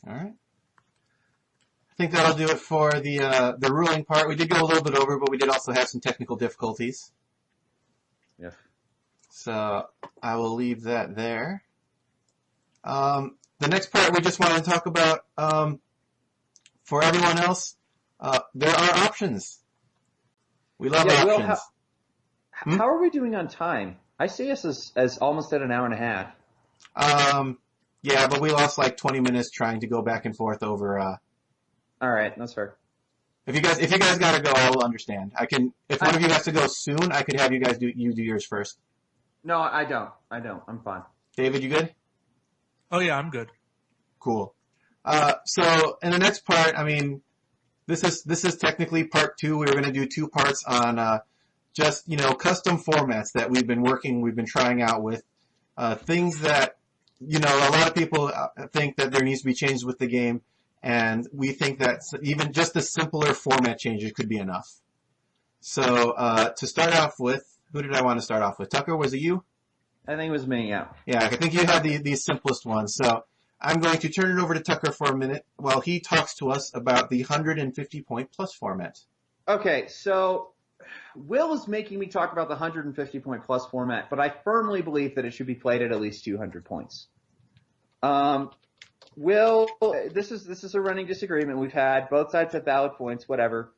All right. I think that'll do it for the ruling part. We did go a little bit over, but we did also have some technical difficulties. Yes. So I will leave that there. The next part we just wanted to talk about, for everyone else, there are options. We love options. Will, how are we doing on time? I see us as almost at an hour and a half. Yeah, but we lost like 20 minutes trying to go back and forth over. All right, that's fair. If you guys gotta go, I will understand. If one of you has to go soon, I could have you guys do yours first. No, I don't. I'm fine. David, you good? Oh yeah, I'm good. Cool. So in the next part, I mean, this is technically part 2. We were going to do 2 parts on just custom formats that we've been trying out with things that a lot of people think that there needs to be changes with the game, and we think that even just the simpler format changes could be enough. So to start off with, who did I want to start off with? Tucker, was it you? I think it was me, yeah. Yeah, I think you had the simplest one. So I'm going to turn it over to Tucker for a minute while he talks to us about the 150-point plus format. Okay, so Will is making me talk about the 150-point plus format, but I firmly believe that it should be played at least 200 points. Will, this is a running disagreement we've had. Both sides have valid points, whatever.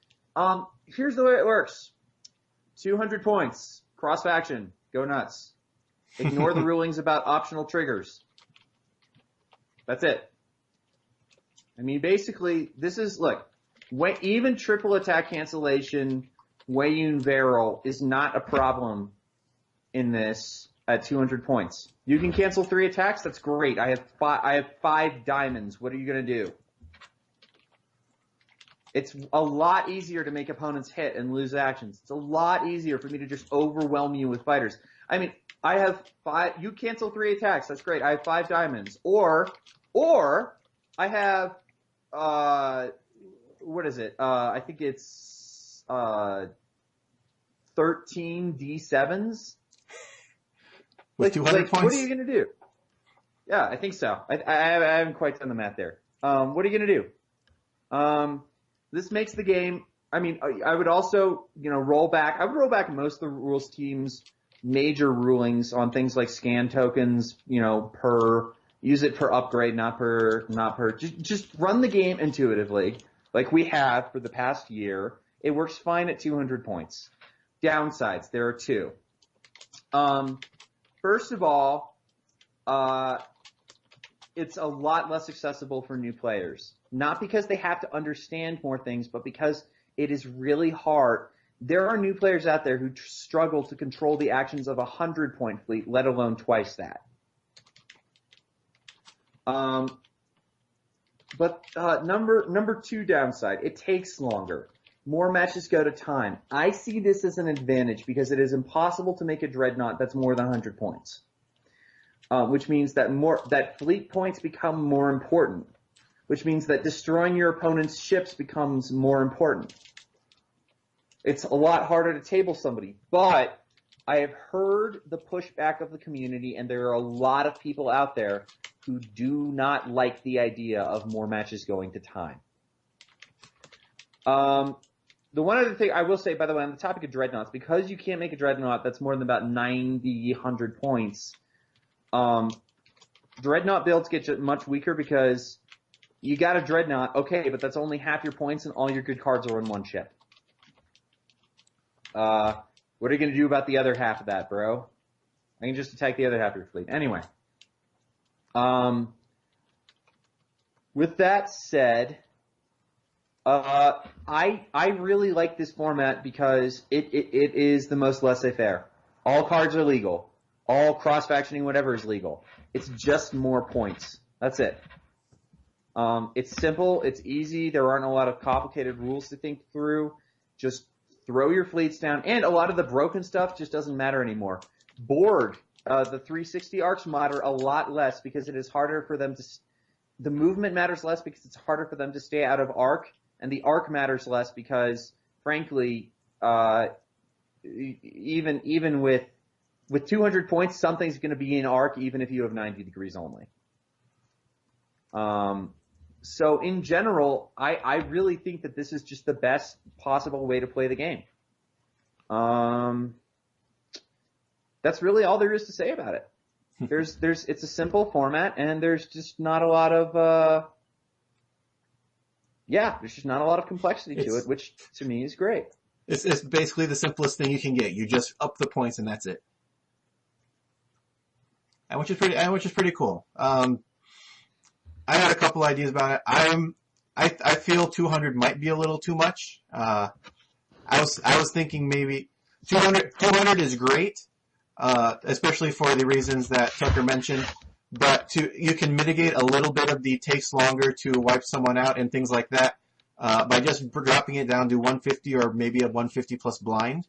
Here's the way it works. 200 points. Cross-faction. Go nuts. Ignore the rulings about optional triggers. That's it. I mean, basically, even triple attack cancellation, Wayun Varel is not a problem in this at 200 points. You can cancel 3 attacks. That's great. I have 5 diamonds. What are you going to do? It's a lot easier to make opponents hit and lose actions. It's a lot easier for me to just overwhelm you with fighters. I mean, I have 5. You cancel 3 attacks. That's great. I have 5 diamonds. Or I have what is it? I think it's 13 D7s. With 200 points? What are you going to do? Yeah, I think so. I haven't quite done the math there. What are you going to do? This makes the game, I mean, I would also, roll back. I would roll back most of the rules team's major rulings on things like scan tokens, use it per upgrade, not per, just run the game intuitively, like we have for the past year. It works fine at 200 points. Downsides, there are 2. First of all, it's a lot less accessible for new players. Not because they have to understand more things, but because it is really hard. There are new players out there who struggle to control the actions of a 100-point fleet, let alone twice that. But number 2 downside, it takes longer. More matches go to time. I see this as an advantage because it is impossible to make a dreadnought that's more than 100 points. Which means that fleet points become more important. Which means that destroying your opponent's ships becomes more important. It's a lot harder to table somebody. But I have heard the pushback of the community, and there are a lot of people out there who do not like the idea of more matches going to time. The one other thing I will say, by the way, on the topic of dreadnoughts, because you can't make a dreadnought that's more than about 90, 100 points, dreadnought builds get much weaker because you got a dreadnought, okay, but that's only half your points and all your good cards are on one ship. What are you going to do about the other half of that, bro? I can just attack the other half of your fleet. Anyway. With that said, I really like this format because it is the most laissez-faire. All cards are legal. All cross-factioning, whatever is legal. It's just more points. That's it. It's simple. It's easy. There aren't a lot of complicated rules to think through. Just throw your fleets down. And a lot of the broken stuff just doesn't matter anymore. Board, the 360 arcs matter a lot less because it is harder for them to... The movement matters less because it's harder for them to stay out of arc. And the arc matters less because, frankly, even with 200 points, something's going to be in arc even if you have 90 degrees only. So in general, I really think that this is just the best possible way to play the game. That's really all there is to say about it. It's a simple format, and there's just not a lot of, there's just not a lot of complexity to it, which to me is great. It's basically the simplest thing you can get. You just up the points and that's it. And which is pretty cool. I had a couple ideas about it. I feel 200 might be a little too much. I was thinking maybe 200 is great, especially for the reasons that Tucker mentioned. But you can mitigate a little bit of the takes longer to wipe someone out and things like that by just dropping it down to 150 or maybe a 150 plus blind.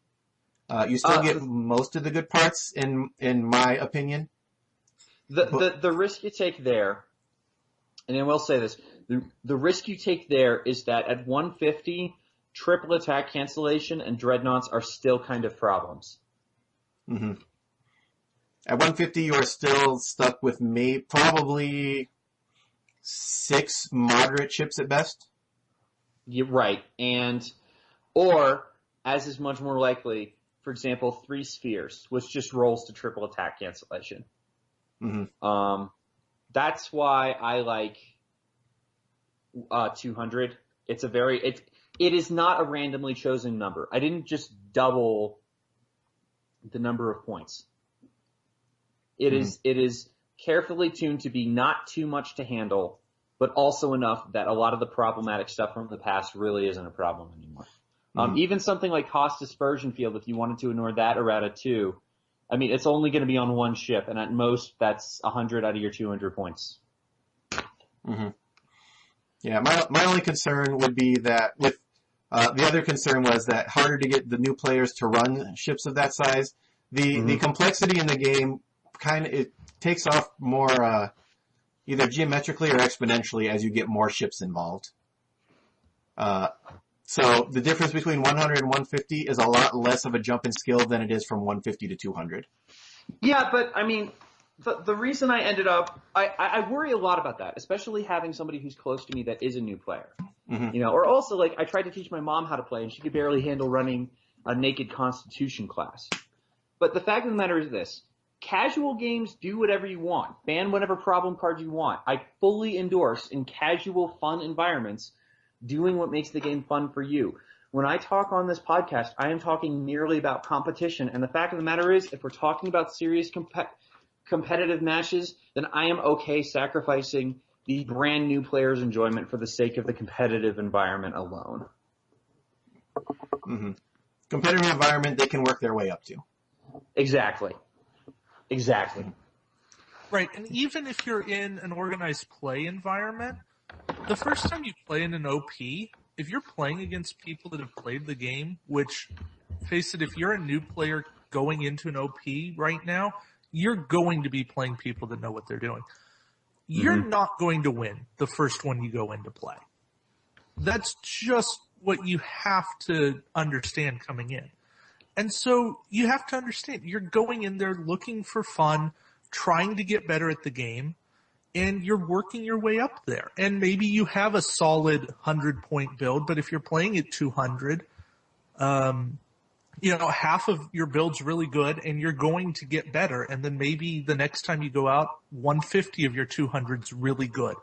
You still get most of the good parts in my opinion. The risk you take there, and I will say this, the risk you take there is that at 150, triple attack cancellation and dreadnoughts are still kind of problems. Mm-hmm. At 150, you are still stuck with probably 6 moderate ships at best. You're right. Or, as is much more likely, for example, 3 spheres, which just rolls to triple attack cancellation. Mm-hmm. That's why I like 200. It is not a randomly chosen number. I didn't just double the number of points. It is carefully tuned to be not too much to handle, but also enough that a lot of the problematic stuff from the past really isn't a problem anymore. Mm-hmm. Even something like cost dispersion field, if you wanted to ignore that errata too, I mean, it's only going to be on 1 ship, and at most, that's 100 out of your 200 points. Mm-hmm. Yeah, my only concern would be that with the other concern was that harder to get the new players to run ships of that size. The complexity in the game it takes off more either geometrically or exponentially as you get more ships involved. So the difference between 100 and 150 is a lot less of a jump in skill than it is from 150 to 200. Yeah, but I mean, the reason I ended up, I worry a lot about that, especially having somebody who's close to me that is a new player. Mm-hmm. You know, or also like I tried to teach my mom how to play and she could barely handle running a naked Constitution class. But the fact of the matter is this. Casual games, do whatever you want. Ban whatever problem cards you want. I fully endorse in casual, fun environments doing what makes the game fun for you. When I talk on this podcast, I am talking merely about competition. And the fact of the matter is, if we're talking about serious competitive matches, then I am okay sacrificing the brand new player's enjoyment for the sake of the competitive environment alone. Mm-hmm. Competitive environment they can work their way up to. Exactly. Right, and even if you're in an organized play environment, the first time you play in an OP, if you're playing against people that have played the game, which, face it, if you're a new player going into an OP right now, you're going to be playing people that know what they're doing. You're not going to win the first one you go into play. That's just what you have to understand coming in. And so you have to understand, you're going in there looking for fun, trying to get better at the game, and you're working your way up there. And maybe you have a solid 100-point build, but if you're playing at 200, half of your build's really good, and you're going to get better. And then maybe the next time you go out, 150 of your 200's really good.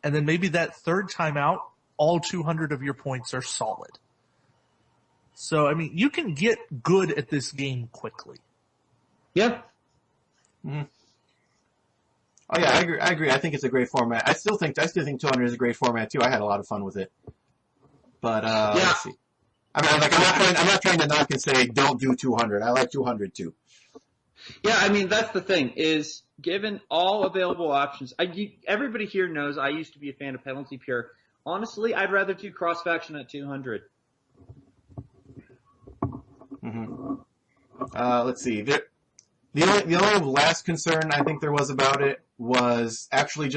And then maybe that third time out, all 200 of your points are solid. So, I mean, you can get good at this game quickly. Yeah. Mm-hmm. Oh yeah, I agree. I think it's a great format. I still think 200 is a great format too. I had a lot of fun with it. But let's see. I mean, I'm not trying to knock and say don't do 200. I like 200 too. Yeah, I mean that's the thing is given all available options. Everybody here knows I used to be a fan of Penalty Pure. Honestly, I'd rather do cross faction at 200. Mm-hmm. Let's see. The only last concern I think there was about it was actually a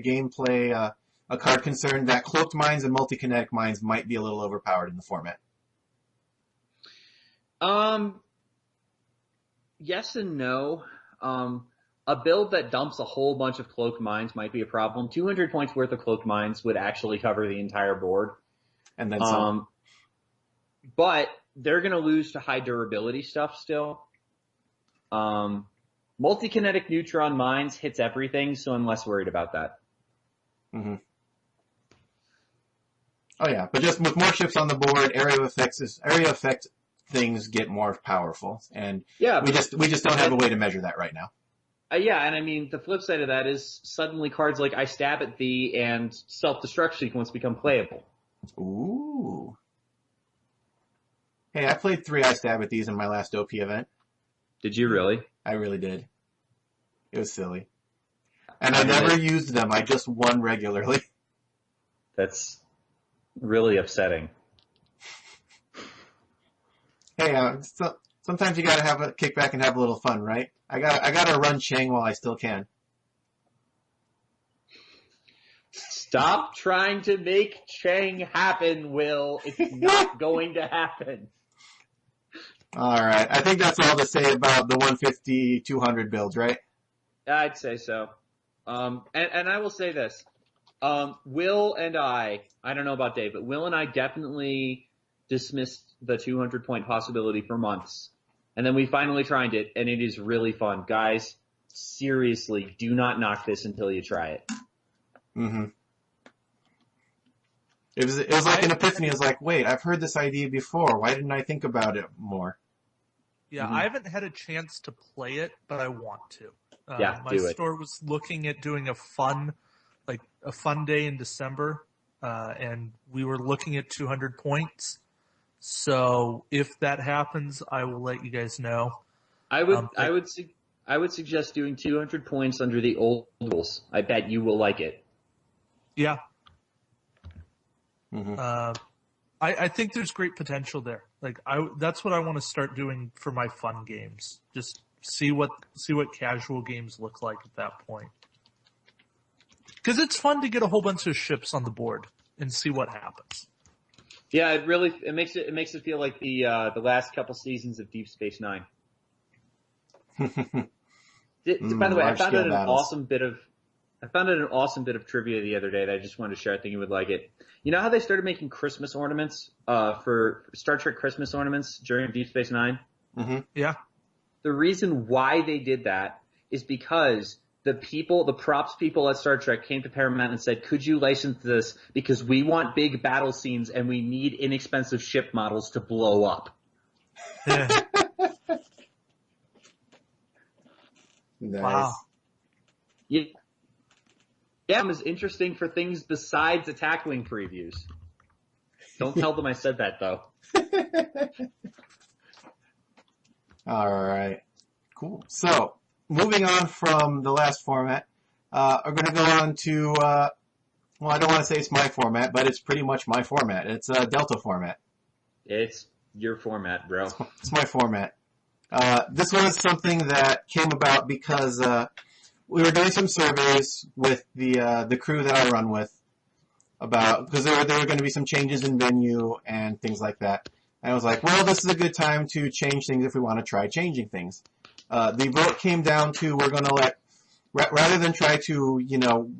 gameplay, a card concern that cloaked mines and multi-kinetic mines might be a little overpowered in the format. Yes and no. a build that dumps a whole bunch of cloaked mines might be a problem. 200 points worth of cloaked mines would actually cover the entire board. And then some. But they're going to lose to high durability stuff still. Multi-kinetic neutron mines hits everything, so I'm less worried about that. Mm-hmm. Oh yeah, but just with more ships on the board, area effect things get more powerful, and yeah, we just don't have a way to measure that right now. Yeah, and I mean the flip side of that is suddenly cards like I Stab at Thee and Self-Destruct Sequence become playable. Ooh. Hey, I played 3 I Stab at These in my last OP event. Did you really? I really did. It was silly. And I never used them, I just won regularly. That's really upsetting. Hey, sometimes you gotta have a kick back and have a little fun, right? I gotta run Chang while I still can. Stop trying to make Chang happen, Will. It's not going to happen. Alright, I think that's all to say about the 150-200 builds, right? I'd say so. And I will say this. Will and I don't know about Dave, but Will and I definitely dismissed the 200 point possibility for months. And then we finally tried it, and it is really fun. Guys, seriously, do not knock this until you try it. Mm-hmm. It was like an epiphany. It was like, wait, I've heard this idea before. Why didn't I think about it more? Yeah, I haven't had a chance to play it, but I want to. My do it. store was looking at doing a fun day in December, and we were looking at 200 points. So if that happens, I will let you guys know. I would suggest doing 200 points under the old rules. I bet you will like it. Yeah. Mm-hmm. I think there's great potential there. That's what I want to start doing for my fun games. Just see what casual games look like at that point. Because it's fun to get a whole bunch of ships on the board and see what happens. Yeah, it makes it feel like the last couple seasons of Deep Space Nine. By the way, I found it an awesome bit of trivia the other day that I just wanted to share. I think you would like it. You know how they started making Christmas ornaments for Star Trek Christmas ornaments during Deep Space Nine? Mm-hmm. Yeah. The reason why they did that is because the props people at Star Trek came to Paramount and said, could you license this because we want big battle scenes and we need inexpensive ship models to blow up. Nice. Wow. Yeah, it was interesting for things besides attack wing previews. Don't tell them I said that, though. All right. Cool. So, moving on from the last format, we're going to go on to, I don't want to say it's my format, but it's pretty much my format. It's a Delta format. It's your format, bro. It's my format. This was something that came about because we were doing some surveys with the crew that I run with because there were going to be some changes in venue and things like that. And I was like, well, this is a good time to change things if we want to try changing things. The vote came down to we're going to rather than try to,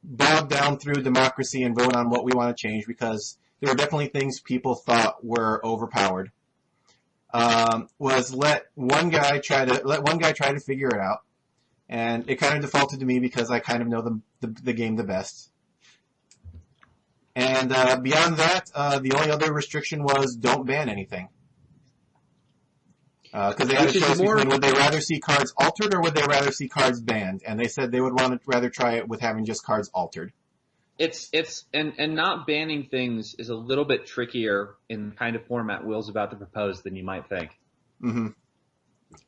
bog down through democracy and vote on what we want to change, because there were definitely things people thought were overpowered, was let one guy try to figure it out. And it kind of defaulted to me because I kind of know the game the best. And beyond that, the only other restriction was don't ban anything. Because they had a choice between would they rather see cards altered or would they rather see cards banned, and they said they would want to rather try it with having just cards altered. And not banning things is a little bit trickier in the kind of format Will's about to propose than you might think. Mm-hmm.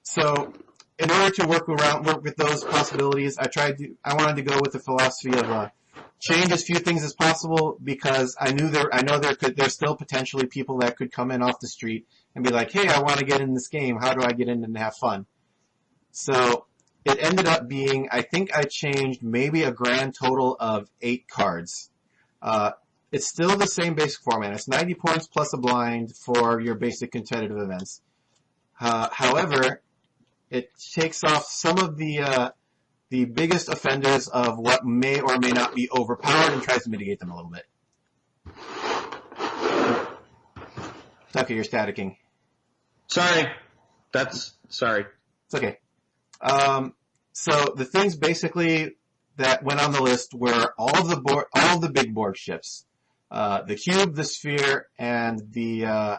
So, in order to work with those possibilities, I wanted to go with the philosophy of change as few things as possible, because I know there's still potentially people that could come in off the street and be like, hey, I want to get in this game. How do I get in and have fun? So it ended up being, I think I changed maybe a grand total of 8 cards. It's still the same basic format. It's 90 points plus a blind for your basic competitive events. However, it takes off some of the the biggest offenders of what may or may not be overpowered and tries to mitigate them a little bit. Tucker, you're staticking. Sorry. Sorry. It's okay. So the things basically that went on the list were all of the big board ships. The cube, the sphere, and the I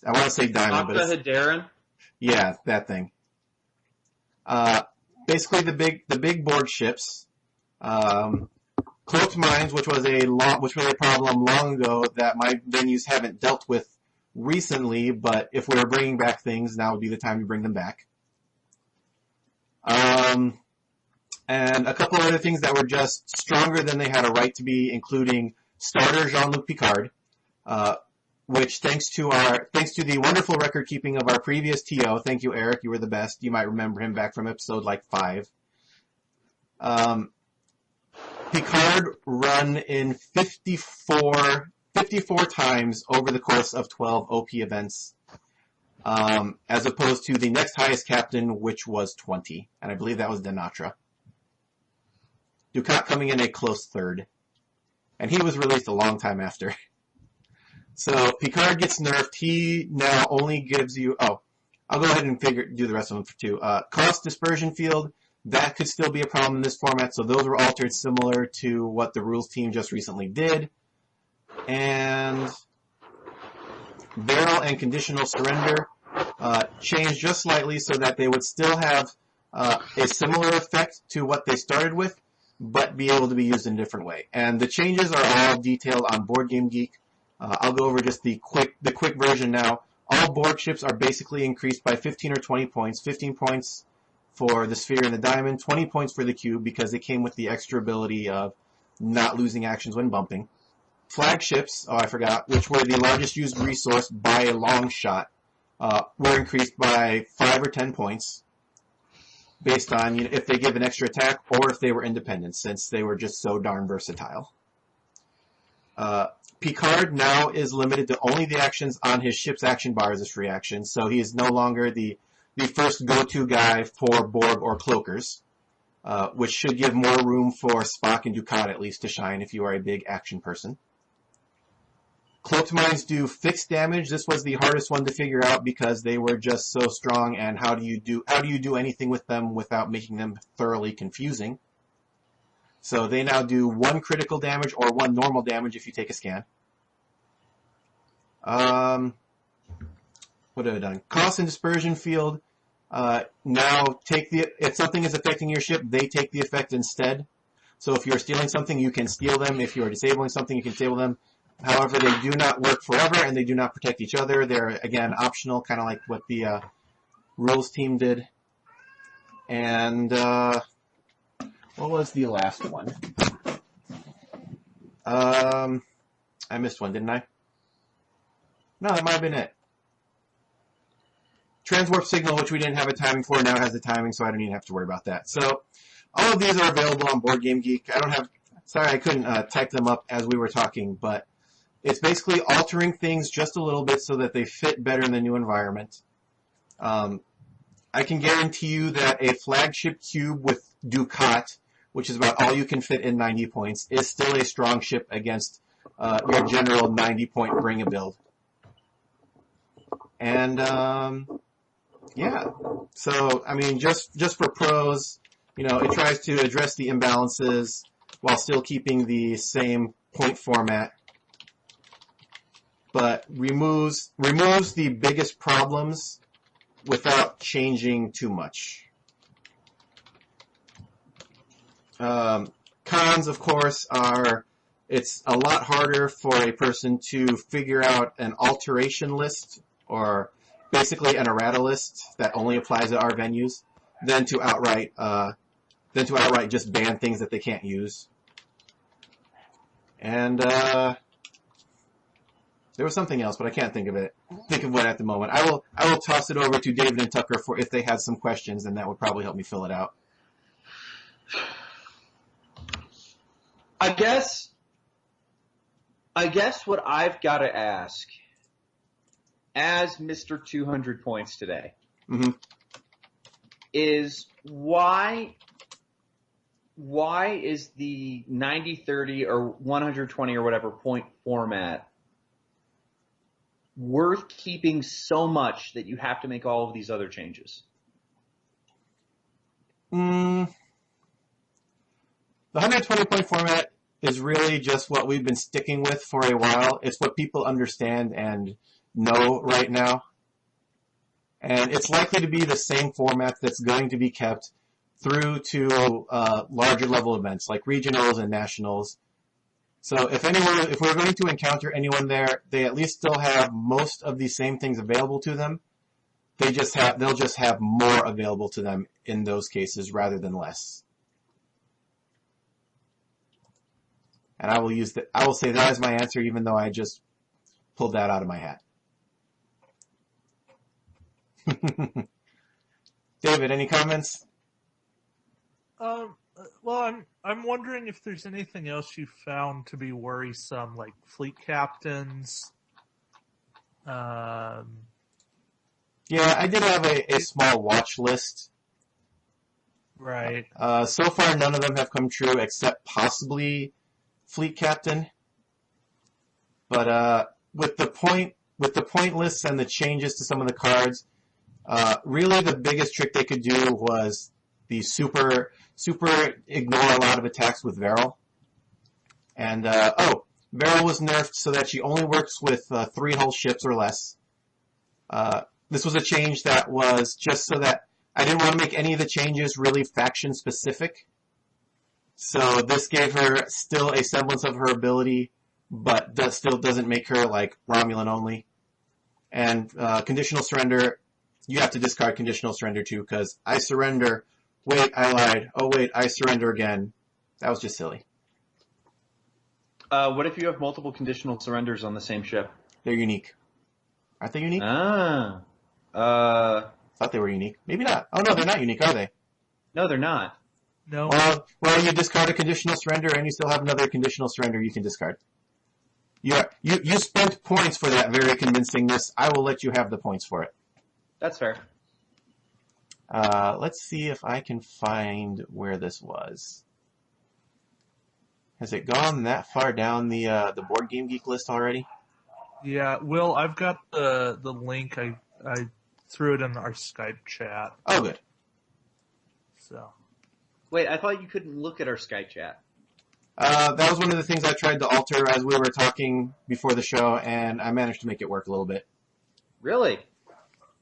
want to say diamond, but Darren? Yeah, that thing. Basically the big board ships. Cloaked mines, which was a problem long ago that my venues haven't dealt with recently, but if we were bringing back things, now would be the time to bring them back. And a couple other things that were just stronger than they had a right to be, including starter Jean-Luc Picard, which thanks to the wonderful record keeping of our previous TO, thank you Eric, you were the best. You might remember him back from episode like 5. Picard run in 54 times over the course of 12 OP events, as opposed to the next highest captain, which was 20, and I believe that was Denatra. Ducat coming in a close third, and he was released a long time after. So Picard gets nerfed. He now only gives you. Oh, I'll go ahead and do the rest of them for 2. Cost dispersion field. That could still be a problem in this format, so those were altered similar to what the rules team just recently did. And barrel and conditional surrender changed just slightly so that they would still have a similar effect to what they started with, but be able to be used in a different way. And the changes are all detailed on Board Game Geek. I'll go over just the quick version now. All board ships are basically increased by 15 or 20 points. 15 points for the sphere and the diamond, 20 points for the cube because it came with the extra ability of not losing actions when bumping. Flagships, I forgot, which were the largest used resource by a long shot, were increased by 5 or 10 points based on if they give an extra attack or if they were independent, since they were just so darn versatile. Picard now is limited to only the actions on his ship's action bar as a free action, so he is no longer the first go-to guy for Borg or Cloakers, which should give more room for Spock and Ducat at least to shine if you are a big action person. Cloaked mines do fixed damage. This was the hardest one to figure out because they were just so strong, and how do you do anything with them without making them thoroughly confusing? So they now do 1 critical damage or 1 normal damage if you take a scan. What have I done? Cost and dispersion field. Now if something is affecting your ship, they take the effect instead. So if you're stealing something, you can steal them. If you're disabling something, you can disable them. However, they do not work forever, and they do not protect each other. They're, again, optional, kind of like what the rules team did. And what was the last one? I missed one, didn't I? No, that might have been it. Transwarp signal, which we didn't have a timing for, now has a timing, so I don't even have to worry about that. So all of these are available on Board Game Geek. Sorry, I couldn't type them up as we were talking, but it's basically altering things just a little bit so that they fit better in the new environment. I can guarantee you that a flagship cube with Ducat, which is about all you can fit in 90 points, is still a strong ship against your general 90-point bring-a-build. And yeah, so I mean, just for pros, it tries to address the imbalances while still keeping the same point format, but removes the biggest problems without changing too much. Cons, of course, are it's a lot harder for a person to figure out an alteration list, or basically an errata list that only applies at our venues, than to outright just ban things that they can't use. And there was something else, but I can't think of what at the moment. I will toss it over to David and Tucker for if they had some questions, and that would probably help me fill it out. I guess what I've got to ask, as Mr. 200 points today, mm-hmm. is why is the 90-30 or 120 or whatever point format worth keeping so much that you have to make all of these other changes? The 120-point format is really just what we've been sticking with for a while. It's what people understand and know right now. And it's likely to be the same format that's going to be kept through to larger level events like regionals and nationals. So if we're going to encounter anyone there, they at least still have most of the same things available to them. They'll just have more available to them in those cases rather than less. And I will say that as my answer, even though I just pulled that out of my hat. David, any comments? Well, I'm wondering if there's anything else you found to be worrisome, like fleet captains. Yeah, I did have a small watch list. Right. So far, none of them have come true except possibly fleet captain. But with the point lists and the changes to some of the cards, really the biggest trick they could do was the super ignore a lot of attacks with Varel. And Varel was nerfed so that she only works with 3 hull ships or less. This was a change that was just so that I didn't want to make any of the changes really faction specific. So this gave her still a semblance of her ability, but still doesn't make her like Romulan only. And conditional surrender, you have to discard conditional surrender too, because I surrender. Wait, I lied. Oh wait, I surrender again. That was just silly. What if you have multiple conditional surrenders on the same ship? They're unique. Aren't they unique? Thought they were unique. Maybe not. Oh no, they're not unique, are they? No, they're not. No. Well, you discard a conditional surrender, and you still have another conditional surrender you can discard. You spent points for that very convincingness. I will let you have the points for it. That's fair. Let's see if I can find where this was. Has it gone that far down the Board Game Geek list already? Yeah, Will, I've got the link. I threw it in our Skype chat. Oh, good. So. Wait, I thought you couldn't look at our Skype chat. That was one of the things I tried to alter as we were talking before the show, and I managed to make it work a little bit. Really?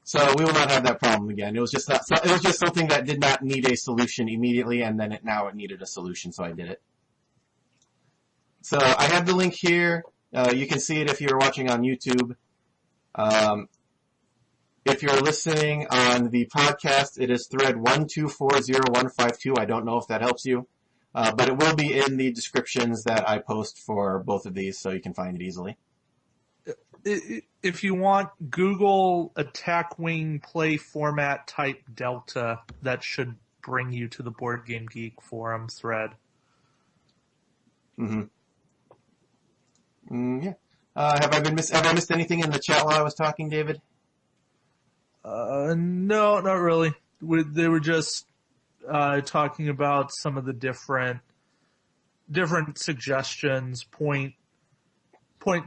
So we will not have that problem again. It was just something that did not need a solution immediately, and then it needed a solution, so I did it. So I have the link here. You can see it if you're watching on YouTube. If you're listening on the podcast, it is thread 1240152. I don't know if that helps you, but it will be in the descriptions that I post for both of these, so you can find it easily. If you want, Google attack wing play format type Delta. That should bring you to the Board Game Geek forum thread. Mm-hmm. Yeah. Have I missed anything in the chat while I was talking, David? No, not really. They were just talking about some of the different suggestions, point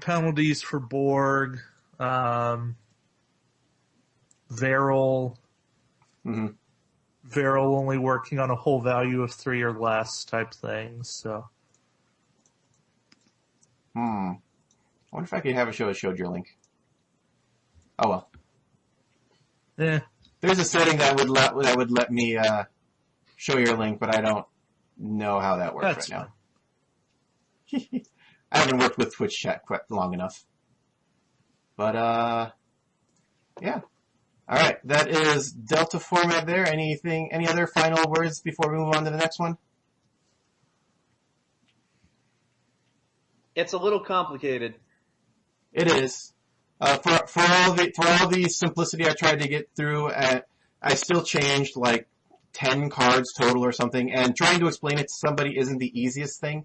penalties for Borg, Varel, Mm-hmm. Varel only working on a whole value of 3 or less type things. So. I wonder if I could have a show that showed your link. Oh well. Yeah. There's a setting that would let me show your link, but I don't know how that works That's right now. I haven't worked with Twitch chat quite long enough. But yeah. All right, that is Delta format there. Any other final words before we move on to the next one? It's a little complicated. It is. For all the simplicity I tried to get through, I still changed like 10 cards total or something, and trying to explain it to somebody isn't the easiest thing,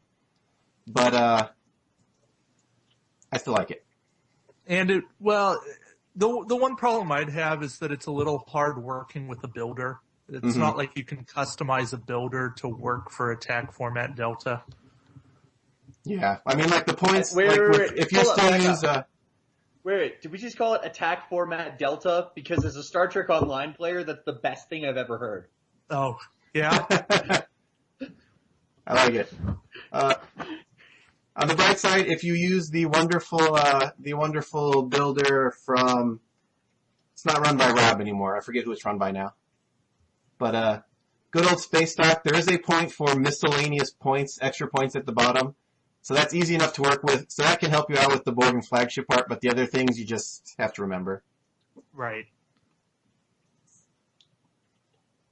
but I still like it. And the one problem I'd have is that it's a little hard working with a builder. It's not like you can customize a builder to work for attack format Delta. Yeah, I mean, like the points. Wait, like wait, with, wait. if you Hold up, still back use, Wait, did we just call it attack format Delta? Because as a Star Trek Online player, that's the best thing I've ever heard. Oh, yeah. I like it. On the bright side, if you use the wonderful builder from, it's not run by Rob anymore. I forget who it's run by now. But good old Space Dock. There is a point for miscellaneous points, extra points at the bottom. So that's easy enough to work with. So that can help you out with the board and flagship part, but the other things you just have to remember. Right.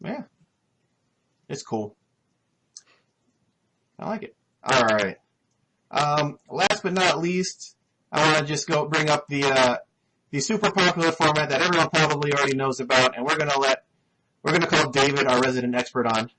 Yeah. It's cool. I like it. All right. Last but not least, I want to just bring up the super popular format that everyone probably already knows about, and we're gonna call David our resident expert on.